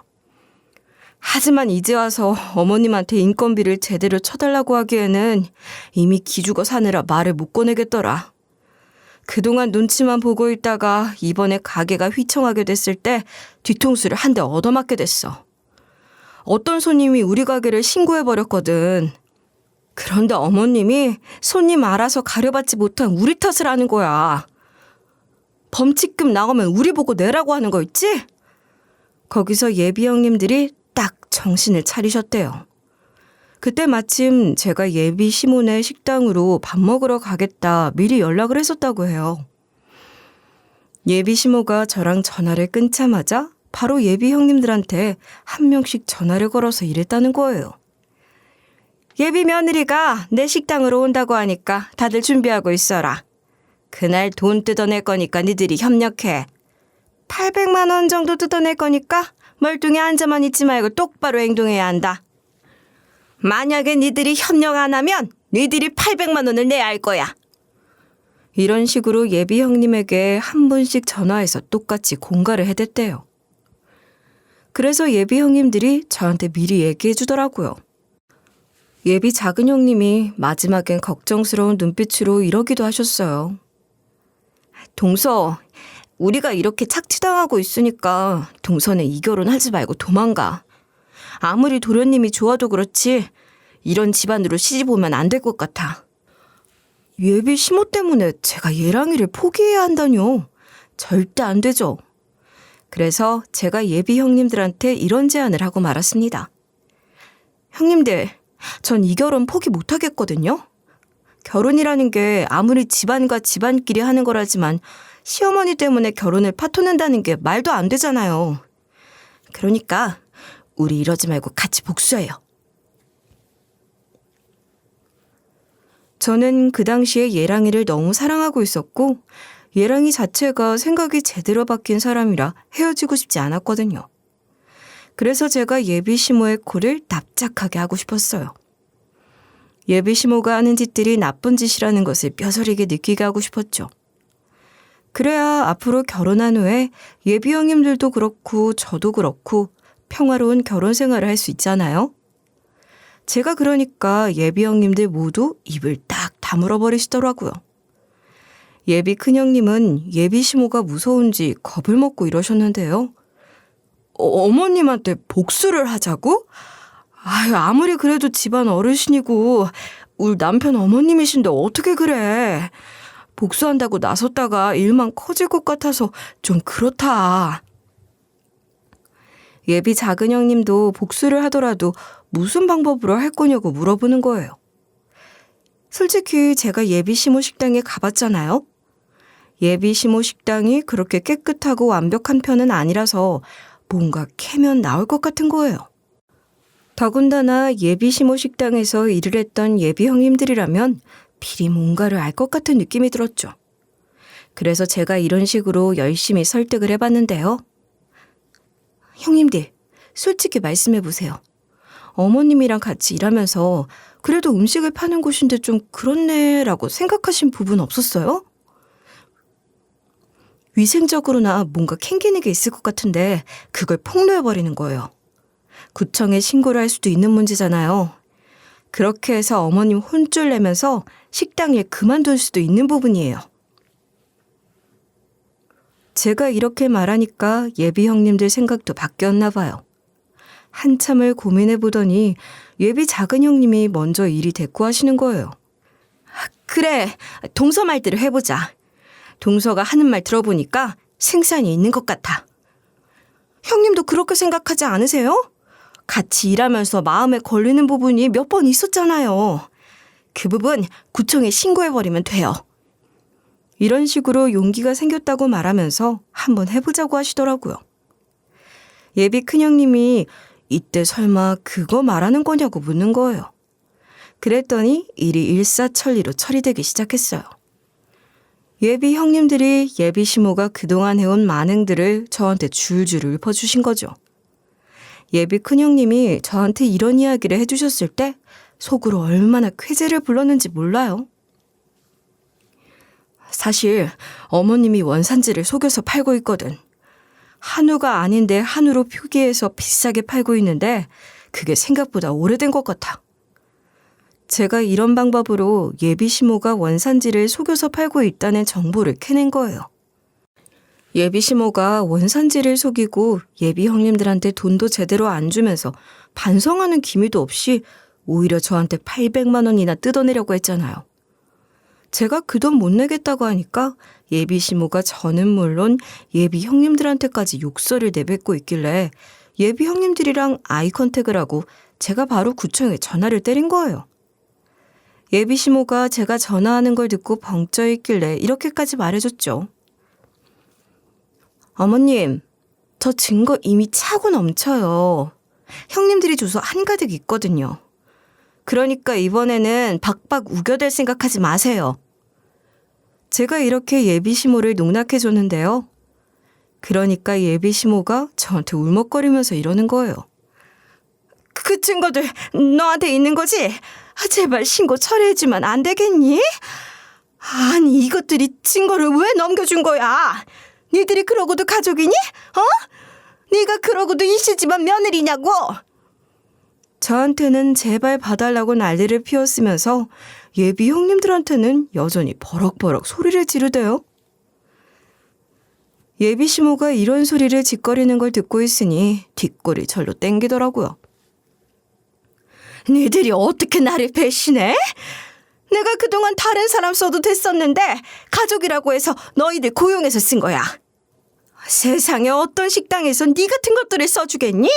하지만 이제 와서 어머님한테 인건비를 제대로 쳐달라고 하기에는 이미 기죽어 사느라 말을 못 꺼내겠더라. 그동안 눈치만 보고 있다가 이번에 가게가 휘청하게 됐을 때 뒤통수를 한 대 얻어맞게 됐어. 어떤 손님이 우리 가게를 신고해버렸거든. 그런데 어머님이 손님 알아서 가려받지 못한 우리 탓을 하는 거야. 범칙금 나오면 우리 보고 내라고 하는 거 있지? 거기서 예비 형님들이 딱 정신을 차리셨대요. 그때 마침 제가 예비 시몬의 식당으로 밥 먹으러 가겠다 미리 연락을 했었다고 해요. 예비 시모가 저랑 전화를 끊자마자 바로 예비 형님들한테 한 명씩 전화를 걸어서 이랬다는 거예요. 예비 며느리가 내 식당으로 온다고 하니까 다들 준비하고 있어라. 그날 돈 뜯어낼 거니까 니들이 협력해. 800만 원 정도 뜯어낼 거니까 멀뚱히 앉아만 있지 말고 똑바로 행동해야 한다. 만약에 니들이 협력 안 하면 니들이 800만 원을 내야 할 거야. 이런 식으로 예비 형님에게 한 분씩 전화해서 똑같이 공갈을 해댔대요. 그래서 예비 형님들이 저한테 미리 얘기해 주더라고요. 예비 작은 형님이 마지막엔 걱정스러운 눈빛으로 이러기도 하셨어요. 동서, 우리가 이렇게 착취당하고 있으니까 동서는 이 결혼 하지 말고 도망가. 아무리 도련님이 좋아도 그렇지 이런 집안으로 시집 오면 안 될 것 같아. 예비 시모 때문에 제가 예랑이를 포기해야 한다뇨. 절대 안 되죠. 그래서 제가 예비 형님들한테 이런 제안을 하고 말았습니다. 형님들, 전 이 결혼 포기 못하겠거든요. 결혼이라는 게 아무리 집안과 집안끼리 하는 거라지만 시어머니 때문에 결혼을 파토낸다는 게 말도 안 되잖아요. 그러니까 우리 이러지 말고 같이 복수해요. 저는 그 당시에 예랑이를 너무 사랑하고 있었고 예랑이 자체가 생각이 제대로 바뀐 사람이라 헤어지고 싶지 않았거든요. 그래서 제가 예비 시모의 코를 납작하게 하고 싶었어요. 예비 시모가 하는 짓들이 나쁜 짓이라는 것을 뼈저리게 느끼게 하고 싶었죠. 그래야 앞으로 결혼한 후에 예비 형님들도 그렇고 저도 그렇고 평화로운 결혼 생활을 할 수 있잖아요. 제가 그러니까 예비 형님들 모두 입을 딱 다물어 버리시더라고요. 예비 큰형님은 예비 시모가 무서운지 겁을 먹고 이러셨는데요. 어머님한테 복수를 하자고? 아유, 아무리 그래도 집안 어르신이고 우리 남편 어머님이신데 어떻게 그래. 복수한다고 나섰다가 일만 커질 것 같아서 좀 그렇다. 예비 작은 형님도 복수를 하더라도 무슨 방법으로 할 거냐고 물어보는 거예요. 솔직히 제가 예비 시모 식당에 가봤잖아요. 예비 시모 식당이 그렇게 깨끗하고 완벽한 편은 아니라서 뭔가 캐면 나올 것 같은 거예요. 더군다나 예비 시모 식당에서 일을 했던 예비 형님들이라면 미리 뭔가를 알 것 같은 느낌이 들었죠. 그래서 제가 이런 식으로 열심히 설득을 해봤는데요. 형님들, 솔직히 말씀해보세요. 어머님이랑 같이 일하면서 그래도 음식을 파는 곳인데 좀 그렇네라고 생각하신 부분 없었어요? 위생적으로나 뭔가 캥기는 게 있을 것 같은데 그걸 폭로해버리는 거예요. 구청에 신고를 할 수도 있는 문제잖아요. 그렇게 해서 어머님 혼쭐 내면서 식당 일 그만둘 수도 있는 부분이에요. 제가 이렇게 말하니까 예비 형님들 생각도 바뀌었나 봐요. 한참을 고민해 보더니 예비 작은 형님이 먼저 이리 대꾸하시는 거예요. 그래, 동서 말대로 해보자. 동서가 하는 말 들어보니까 생산이 있는 것 같아. 형님도 그렇게 생각하지 않으세요? 같이 일하면서 마음에 걸리는 부분이 몇 번 있었잖아요. 그 부분 구청에 신고해버리면 돼요. 이런 식으로 용기가 생겼다고 말하면서 한번 해보자고 하시더라고요. 예비 큰형님이 이때 설마 그거 말하는 거냐고 묻는 거예요. 그랬더니 일이 일사천리로 처리되기 시작했어요. 예비 형님들이 예비 시모가 그동안 해온 만행들을 저한테 줄줄 읊어주신 거죠. 예비 큰형님이 저한테 이런 이야기를 해주셨을 때 속으로 얼마나 쾌재를 불렀는지 몰라요. 사실 어머님이 원산지를 속여서 팔고 있거든. 한우가 아닌데 한우로 표기해서 비싸게 팔고 있는데 그게 생각보다 오래된 것 같아. 제가 이런 방법으로 예비 시모가 원산지를 속여서 팔고 있다는 정보를 캐낸 거예요. 예비 시모가 원산지를 속이고 예비 형님들한테 돈도 제대로 안 주면서 반성하는 기미도 없이 오히려 저한테 800만 원이나 뜯어내려고 했잖아요. 제가 그 돈 못 내겠다고 하니까 예비 시모가 저는 물론 예비 형님들한테까지 욕설을 내뱉고 있길래 예비 형님들이랑 아이 컨택을 하고 제가 바로 구청에 전화를 때린 거예요. 예비 시모가 제가 전화하는 걸 듣고 벙쪄 있길래 이렇게까지 말해줬죠. 어머님, 저 증거 이미 차고 넘쳐요. 형님들이 줘서 한가득 있거든요. 그러니까 이번에는 박박 우겨댈 생각하지 마세요. 제가 이렇게 예비 시모를 농락해 줬는데요. 그러니까 예비 시모가 저한테 울먹거리면서 이러는 거예요. 그 증거들 너한테 있는 거지? 제발 신고 처리해주면 안 되겠니? 아니 이것들이 증거를 왜 넘겨준 거야? 니들이 그러고도 가족이니? 네가 그러고도 이씨집안 며느리냐고? 저한테는 제발 봐달라고 난리를 피웠으면서 예비 형님들한테는 여전히 버럭버럭 소리를 지르대요. 예비 시모가 이런 소리를 짓거리는 걸 듣고 있으니 뒷골이 절로 땡기더라고요. 니들이 어떻게 나를 배신해? 내가 그동안 다른 사람 써도 됐었는데 가족이라고 해서 너희들 고용해서 쓴 거야. 세상에 어떤 식당에서 니 같은 것들을 써주겠니?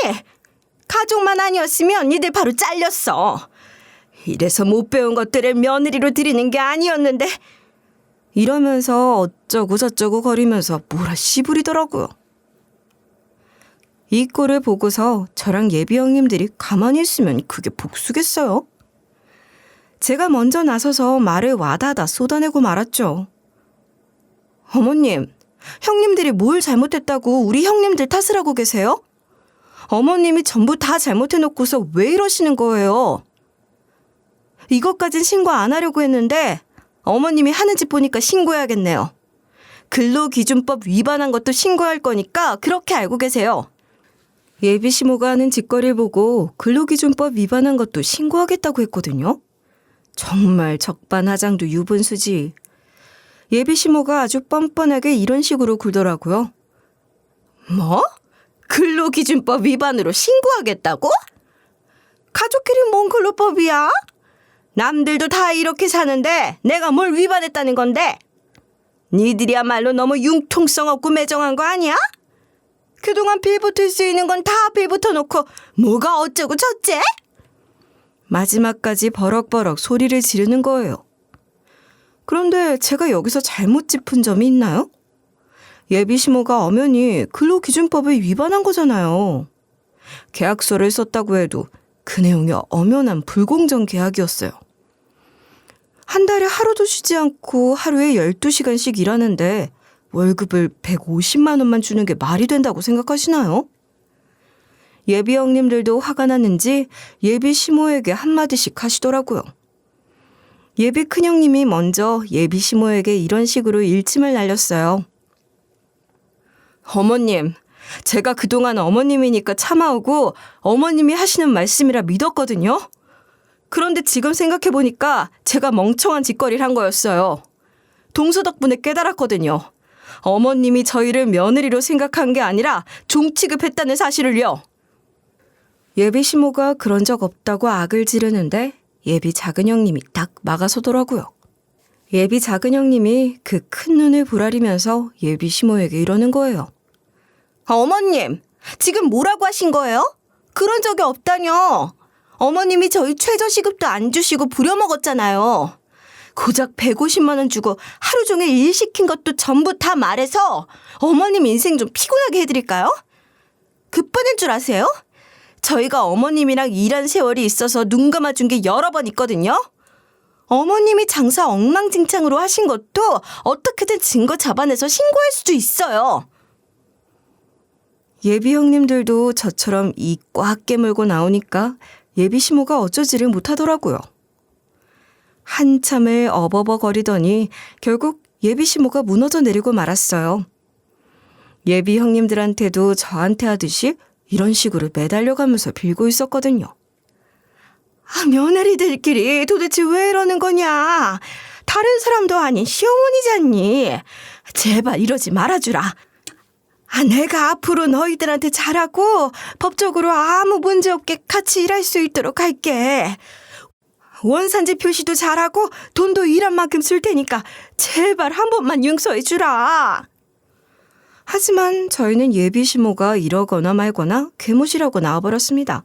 가족만 아니었으면 니들 바로 잘렸어. 이래서 못 배운 것들을 며느리로 들이는 게 아니었는데 이러면서 어쩌고 저쩌고 거리면서 뭐라 씨부리더라고요. 이 꼴을 보고서 저랑 예비 형님들이 가만히 있으면 그게 복수겠어요? 제가 먼저 나서서 말을 와다다 쏟아내고 말았죠. 어머님, 형님들이 뭘 잘못했다고 우리 형님들 탓을 하고 계세요? 어머님이 전부 다 잘못해놓고서 왜 이러시는 거예요? 이것까진 신고 안 하려고 했는데 어머님이 하는 짓 보니까 신고해야겠네요. 근로기준법 위반한 것도 신고할 거니까 그렇게 알고 계세요. 예비 시모가 하는 짓거리를 보고 근로기준법 위반한 것도 신고하겠다고 했거든요. 정말 적반하장도 유분수지. 예비 시모가 아주 뻔뻔하게 이런 식으로 굴더라고요. 뭐? 근로기준법 위반으로 신고하겠다고? 가족끼리 뭔 근로법이야? 남들도 다 이렇게 사는데 내가 뭘 위반했다는 건데? 니들이야말로 너무 융통성 없고 매정한 거 아니야? 그동안 빌붙을 수 있는 건 다 빌붙어 놓고 뭐가 어쩌고 저쩌? 마지막까지 버럭버럭 소리를 지르는 거예요. 그런데 제가 여기서 잘못 짚은 점이 있나요? 예비 시모가 엄연히 근로기준법을 위반한 거잖아요. 계약서를 썼다고 해도 그 내용이 엄연한 불공정 계약이었어요. 한 달에 하루도 쉬지 않고 하루에 12시간씩 일하는데 월급을 150만 원만 주는 게 말이 된다고 생각하시나요? 예비 형님들도 화가 났는지 예비 시모에게 한마디씩 하시더라고요. 예비 큰형님이 먼저 예비 시모에게 이런 식으로 일침을 날렸어요. 어머님, 제가 그동안 어머님이니까 참아오고 어머님이 하시는 말씀이라 믿었거든요. 그런데 지금 생각해보니까 제가 멍청한 짓거리를 한 거였어요. 동서 덕분에 깨달았거든요. 어머님이 저희를 며느리로 생각한 게 아니라 종 취급했다는 사실을요. 예비 시모가 그런 적 없다고 악을 지르는데 예비 작은 형님이 딱 막아서더라고요. 예비 작은 형님이 그 큰 눈을 부라리면서 예비 시모에게 이러는 거예요. 어머님, 지금 뭐라고 하신 거예요? 그런 적이 없다뇨. 어머님이 저희 최저시급도 안 주시고 부려먹었잖아요. 고작 150만 원 주고 하루 종일 일 시킨 것도 전부 다 말해서 어머님 인생 좀 피곤하게 해드릴까요? 급받을 줄 아세요? 저희가 어머님이랑 일한 세월이 있어서 눈 감아준 게 여러 번 있거든요. 어머님이 장사 엉망진창으로 하신 것도 어떻게든 증거 잡아내서 신고할 수도 있어요. 예비 형님들도 저처럼 이 꽉 깨물고 나오니까 예비 시모가 어쩌지를 못하더라고요. 한참을 어버버거리더니 결국 예비 시모가 무너져 내리고 말았어요. 예비 형님들한테도 저한테 하듯이 이런 식으로 매달려가면서 빌고 있었거든요. 며느리들끼리 도대체 왜 이러는 거냐? 다른 사람도 아닌 시어머니잖니. 제발 이러지 말아주라. 내가 앞으로 너희들한테 잘하고 법적으로 아무 문제 없게 같이 일할 수 있도록 할게. 원산지 표시도 잘하고 돈도 일한 만큼 쓸 테니까 제발 한 번만 용서해 주라. 하지만 저희는 예비 시모가 이러거나 말거나 괴무시라고 나와버렸습니다.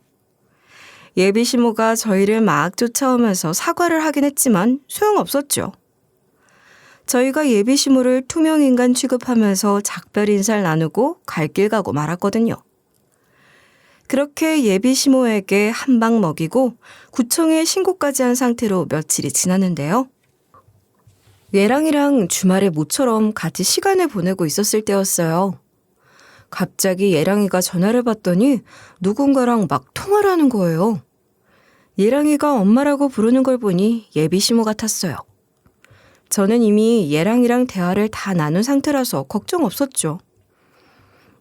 예비 시모가 저희를 막 쫓아오면서 사과를 하긴 했지만 소용없었죠. 저희가 예비 시모를 투명인간 취급하면서 작별 인사를 나누고 갈 길 가고 말았거든요. 그렇게 예비 시모에게 한 방 먹이고 구청에 신고까지 한 상태로 며칠이 지났는데요. 얘랑이랑 주말에 모처럼 같이 시간을 보내고 있었을 때였어요. 갑자기 얘랑이가 전화를 받더니 누군가랑 막 통화를 하는 거예요. 얘랑이가 엄마라고 부르는 걸 보니 예비 시모 같았어요. 저는 이미 얘랑이랑 대화를 다 나눈 상태라서 걱정 없었죠.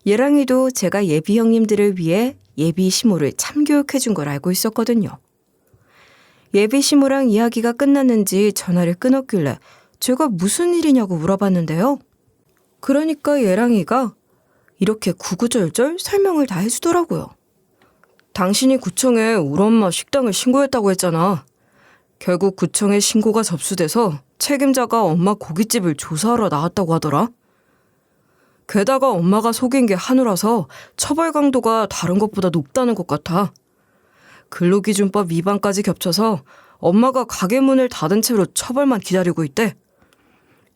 얘랑이도 제가 예비 형님들을 위해 예비 시모를 참교육해 준 걸 알고 있었거든요. 예비 시모랑 이야기가 끝났는지 전화를 끊었길래 제가 무슨 일이냐고 물어봤는데요. 그러니까 얘랑이가 이렇게 구구절절 설명을 다 해주더라고요. 당신이 구청에 우리 엄마 식당을 신고했다고 했잖아. 결국 구청에 신고가 접수돼서 책임자가 엄마 고깃집을 조사하러 나왔다고 하더라. 게다가 엄마가 속인 게 한우라서 처벌 강도가 다른 것보다 높다는 것 같아. 근로기준법 위반까지 겹쳐서 엄마가 가게 문을 닫은 채로 처벌만 기다리고 있대.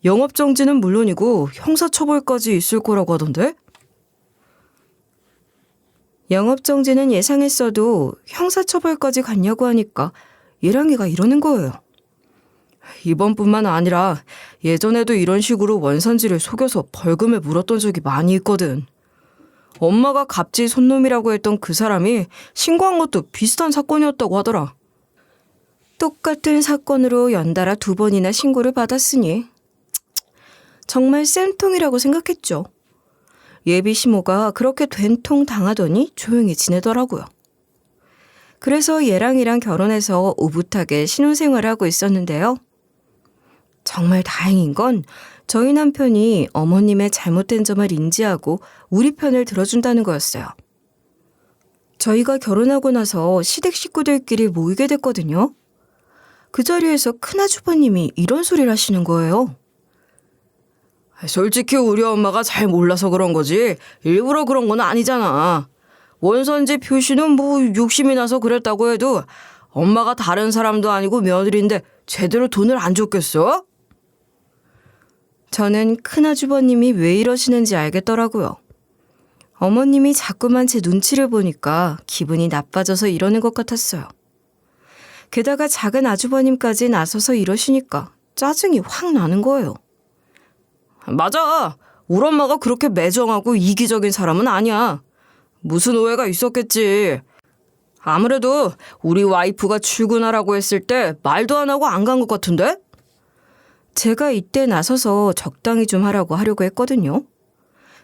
영업정지는 물론이고 형사처벌까지 있을 거라고 하던데? 영업정지는 예상했어도 형사처벌까지 갔냐고 하니까 얘랑이가 이러는 거예요. 이번뿐만 아니라 예전에도 이런 식으로 원산지를 속여서 벌금을 물었던 적이 많이 있거든. 엄마가 갑질 손놈이라고 했던 그 사람이 신고한 것도 비슷한 사건이었다고 하더라. 똑같은 사건으로 연달아 2번이나 신고를 받았으니 정말 쌤통이라고 생각했죠. 예비 시모가 그렇게 된통 당하더니 조용히 지내더라고요. 그래서 얘랑이랑 결혼해서 오붓하게 신혼생활을 하고 있었는데요. 정말 다행인 건 저희 남편이 어머님의 잘못된 점을 인지하고 우리 편을 들어준다는 거였어요. 저희가 결혼하고 나서 시댁 식구들끼리 모이게 됐거든요. 그 자리에서 큰아주버님이 이런 소리를 하시는 거예요. 솔직히 우리 엄마가 잘 몰라서 그런 거지 일부러 그런 건 아니잖아. 원산지 표시는 뭐 욕심이 나서 그랬다고 해도 엄마가 다른 사람도 아니고 며느리인데 제대로 돈을 안 줬겠어? 저는 큰아주버님이 왜 이러시는지 알겠더라고요. 어머님이 자꾸만 제 눈치를 보니까 기분이 나빠져서 이러는 것 같았어요. 게다가 작은 아주버님까지 나서서 이러시니까 짜증이 확 나는 거예요. 맞아. 우리 엄마가 그렇게 매정하고 이기적인 사람은 아니야. 무슨 오해가 있었겠지. 아무래도 우리 와이프가 출근하라고 했을 때 말도 안 하고 안 간 것 같은데? 제가 이때 나서서 적당히 좀 하려고 했거든요.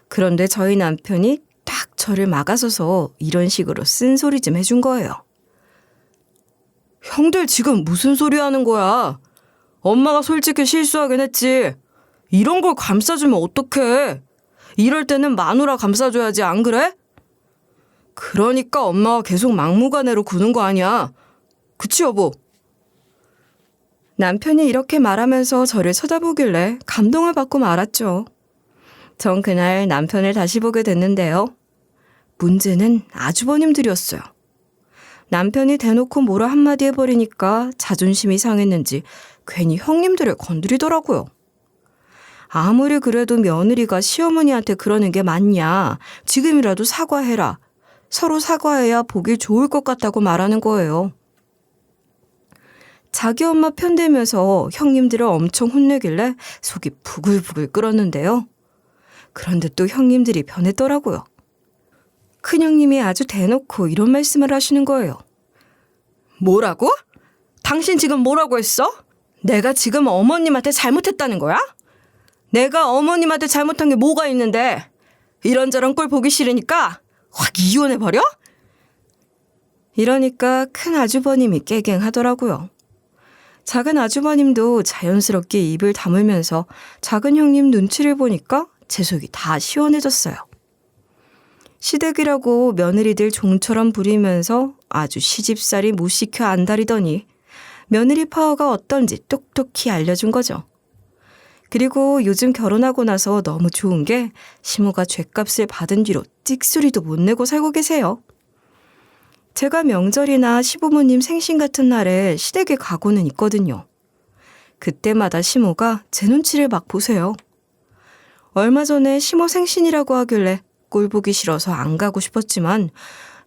그런데 저희 남편이 딱 저를 막아서서 이런 식으로 쓴소리 좀 해준 거예요. 형들 지금 무슨 소리 하는 거야? 엄마가 솔직히 실수하긴 했지. 이런 걸 감싸주면 어떡해? 이럴 때는 마누라 감싸줘야지, 안 그래? 그러니까 엄마가 계속 막무가내로 구는 거 아니야. 그치, 여보? 남편이 이렇게 말하면서 저를 쳐다보길래 감동을 받고 말았죠. 전 그날 남편을 다시 보게 됐는데요. 문제는 아주버님들이었어요. 남편이 대놓고 뭐라 한마디 해버리니까 자존심이 상했는지 괜히 형님들을 건드리더라고요. 아무리 그래도 며느리가 시어머니한테 그러는 게 맞냐. 지금이라도 사과해라. 서로 사과해야 보기 좋을 것 같다고 말하는 거예요. 자기 엄마 편들면서 형님들을 엄청 혼내길래 속이 부글부글 끓었는데요. 그런데 또 형님들이 변했더라고요. 큰형님이 아주 대놓고 이런 말씀을 하시는 거예요. 뭐라고? 당신 지금 뭐라고 했어? 내가 지금 어머님한테 잘못했다는 거야? 내가 어머님한테 잘못한 게 뭐가 있는데 이런저런 꼴 보기 싫으니까 확 이혼해버려? 이러니까 큰 아주버님이 깨갱하더라고요. 작은 아주버님도 자연스럽게 입을 다물면서 작은 형님 눈치를 보니까 제 속이 다 시원해졌어요. 시댁이라고 며느리들 종처럼 부리면서 아주 시집살이 못 시켜 안달이더니 며느리 파워가 어떤지 똑똑히 알려준 거죠. 그리고 요즘 결혼하고 나서 너무 좋은 게 시모가 죗값을 받은 뒤로 찍소리도 못 내고 살고 계세요. 제가 명절이나 시부모님 생신 같은 날에 시댁에 가고는 있거든요. 그때마다 시모가 제 눈치를 막 보세요. 얼마 전에 시모 생신이라고 하길래 꼴 보기 싫어서 안 가고 싶었지만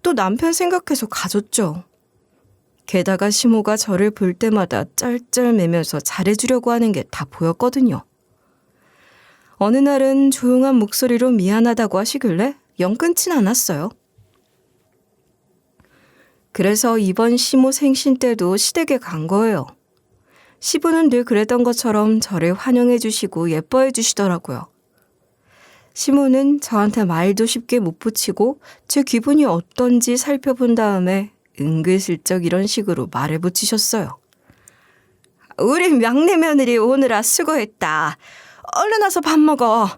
또 남편 생각해서 가줬죠. 게다가 시모가 저를 볼 때마다 쩔쩔매면서 잘해주려고 하는 게 다 보였거든요. 어느 날은 조용한 목소리로 미안하다고 하시길래 영 끊진 않았어요. 그래서 이번 시모 생신 때도 시댁에 간 거예요. 시부는 늘 그랬던 것처럼 저를 환영해 주시고 예뻐해 주시더라고요. 시모는 저한테 말도 쉽게 못 붙이고 제 기분이 어떤지 살펴본 다음에 은근슬쩍 이런 식으로 말을 붙이셨어요. 우리 막내 며느리 오느라 수고했다. 얼른 와서 밥 먹어.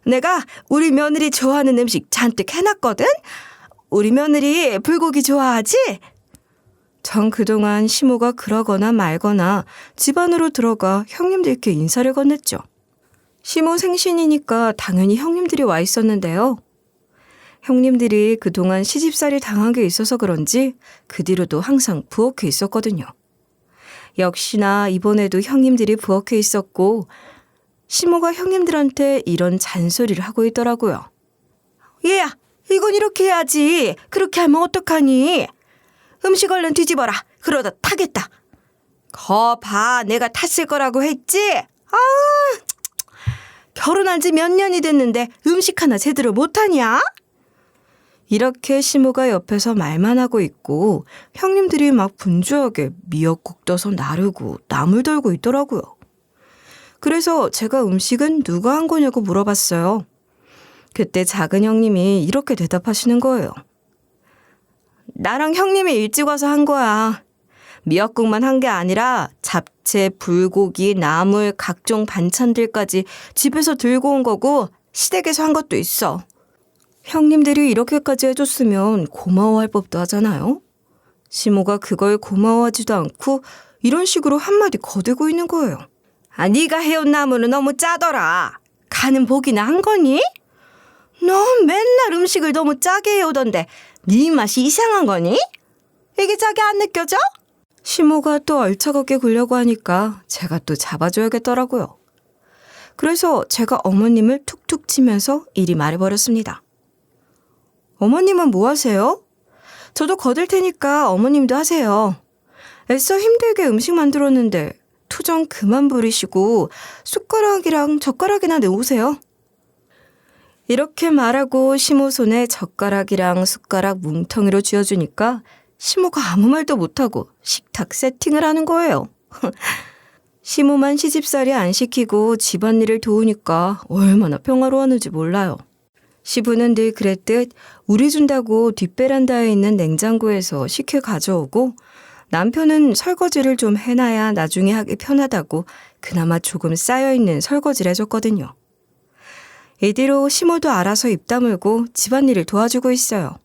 내가 우리 며느리 좋아하는 음식 잔뜩 해놨거든. 우리 며느리 불고기 좋아하지? 전 그동안 시모가 그러거나 말거나 집 안으로 들어가 형님들께 인사를 건넸죠. 시모 생신이니까 당연히 형님들이 와 있었는데요. 형님들이 그동안 시집살이 당한 게 있어서 그런지 그 뒤로도 항상 부엌에 있었거든요. 역시나 이번에도 형님들이 부엌에 있었고 시모가 형님들한테 이런 잔소리를 하고 있더라고요. 얘야, 이건 이렇게 해야지. 그렇게 하면 어떡하니? 음식 얼른 뒤집어라. 그러다 타겠다. 거 봐, 내가 탔을 거라고 했지? 결혼한 지 몇 년이 됐는데 음식 하나 제대로 못하냐? 이렇게 시모가 옆에서 말만 하고 있고 형님들이 막 분주하게 미역국 떠서 나르고 나물 덜고 있더라고요. 그래서 제가 음식은 누가 한 거냐고 물어봤어요. 그때 작은 형님이 이렇게 대답하시는 거예요. 나랑 형님이 일찍 와서 한 거야. 미역국만 한 게 아니라 잡채, 불고기, 나물, 각종 반찬들까지 집에서 들고 온 거고 시댁에서 한 것도 있어. 형님들이 이렇게까지 해줬으면 고마워할 법도 하잖아요. 시모가 그걸 고마워하지도 않고 이런 식으로 한마디 거들고 있는 거예요. 네가 해온 나물은 너무 짜더라. 간은 보기나 한 거니? 넌 맨날 음식을 너무 짜게 해오던데 네 입맛이 이상한 거니? 이게 짜게 안 느껴져? 시모가 또 얼차겁게 굴려고 하니까 제가 또 잡아줘야겠더라고요. 그래서 제가 어머님을 툭툭 치면서 이리 말해버렸습니다. 어머님은 뭐 하세요? 저도 거들 테니까 어머님도 하세요. 애써 힘들게 음식 만들었는데 투정 그만 부리시고 숟가락이랑 젓가락이나 내오세요. 이렇게 말하고 시모 손에 젓가락이랑 숟가락 뭉텅이로 쥐어주니까 시모가 아무 말도 못하고 식탁 세팅을 하는 거예요. 시모만 시집살이 안 시키고 집안일을 도우니까 얼마나 평화로웠는지 몰라요. 시부는 늘 그랬듯 우리 준다고 뒷베란다에 있는 냉장고에서 식혜 가져오고 남편은 설거지를 좀 해놔야 나중에 하기 편하다고 그나마 조금 쌓여있는 설거지를 해줬거든요. 이 뒤로 시모도 알아서 입 다물고 집안일을 도와주고 있어요.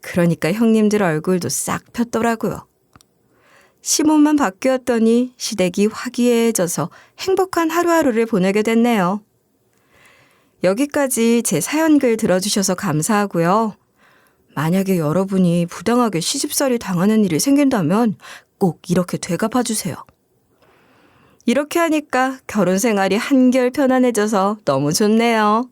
그러니까 형님들 얼굴도 싹 폈더라고요. 시몬만 바뀌었더니 시댁이 화기애애져서 행복한 하루하루를 보내게 됐네요. 여기까지 제 사연글 들어주셔서 감사하고요. 만약에 여러분이 부당하게 시집살이 당하는 일이 생긴다면 꼭 이렇게 되갚아주세요. 이렇게 하니까 결혼 생활이 한결 편안해져서 너무 좋네요.